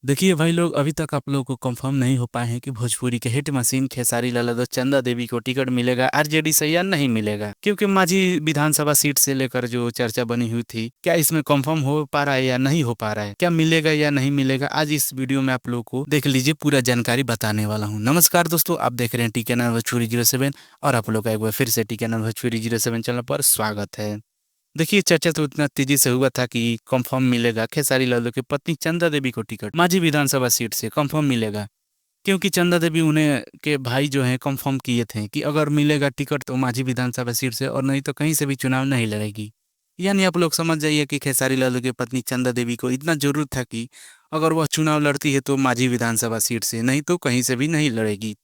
देखिए भाई लोग, अभी तक आप लोगों को कंफर्म नहीं हो पाए हैं कि भोजपुरी के हिट मशीन खेसारी लाल यादव चंदा देवी को टिकट मिलेगा आरजेडी से या नहीं मिलेगा। क्योंकि मांझी विधानसभा सीट से लेकर जो चर्चा बनी हुई थी, क्या इसमें कंफर्म हो पा रहा है या नहीं हो पा रहा है, क्या मिलेगा या नहीं मिलेगा, आज इस वीडियो में आप लोग को देख लीजिए, पूरा जानकारी बताने वाला हूँ। नमस्कार दोस्तों, आप देख रहे हैं टीके नाम भोजपुरी 07 और आप लोग का एक बार फिर से टीके नाम भोजपुरी 07 चैनल पर स्वागत है। देखिए, चर्चा तो इतना तेजी से हुआ था कि कंफर्म मिलेगा खेसारी लाल की पत्नी चंदा देवी को टिकट मांझी विधानसभा सीट से कंफर्म मिलेगा। क्योंकि चंदा देवी उन्हें के भाई जो हैं कंफर्म किए थे कि अगर मिलेगा टिकट तो मांझी विधानसभा सीट से, और नहीं तो कहीं से भी चुनाव नहीं लड़ेगी। यानी आप लोग समझ जाइए कि खेसारी लाल की पत्नी चंदा देवी को इतना जरूर था कि अगर वह चुनाव लड़ती है तो मांझी विधानसभा सीट से, नहीं तो कहीं से भी नहीं लड़ेगी।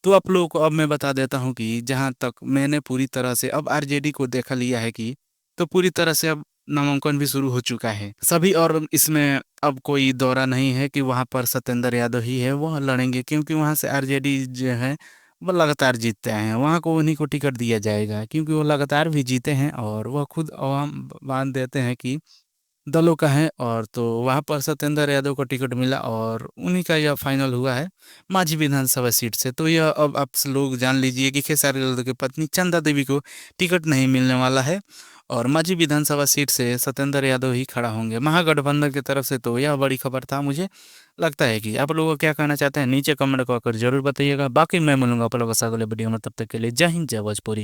तो आप लोगों को अब मैं बता देता हूँ कि जहाँ तक मैंने पूरी तरह से अब आरजेडी को देखा लिया है कि तो पूरी तरह से अब नामांकन भी शुरू हो चुका है सभी, और इसमें अब कोई दौरा नहीं है कि वहाँ पर सत्येंद्र यादव ही है वह लड़ेंगे, क्योंकि वहाँ से आरजेडी जो है वो लगातार जीतते हैं। वहाँ को उन्हीं को टिकट दिया जाएगा क्योंकि वो लगातार भी जीते हैं और वह खुद आवाम बांध देते हैं कि दलों का है। और तो वहाँ पर सत्येंद्र यादव को टिकट मिला और उन्हीं का यह फाइनल हुआ है मांझी विधानसभा सीट से। तो यह अब आप लोग जान लीजिए कि खेसारी लाल की पत्नी चंदा देवी को टिकट नहीं मिलने वाला है और मांझी विधानसभा सीट से सत्येंद्र यादव ही खड़ा होंगे महागठबंधन की तरफ से। तो यह बड़ी खबर था। मुझे लगता है कि आप लोग क्या कहना चाहते हैं नीचे कमेंट कर जरूर बताइएगा। बाकी मैं मिलूंगा आप लोगों के साथ अगले वीडियो में, तब तक के लिए जय हिंद जय भोजपुरी।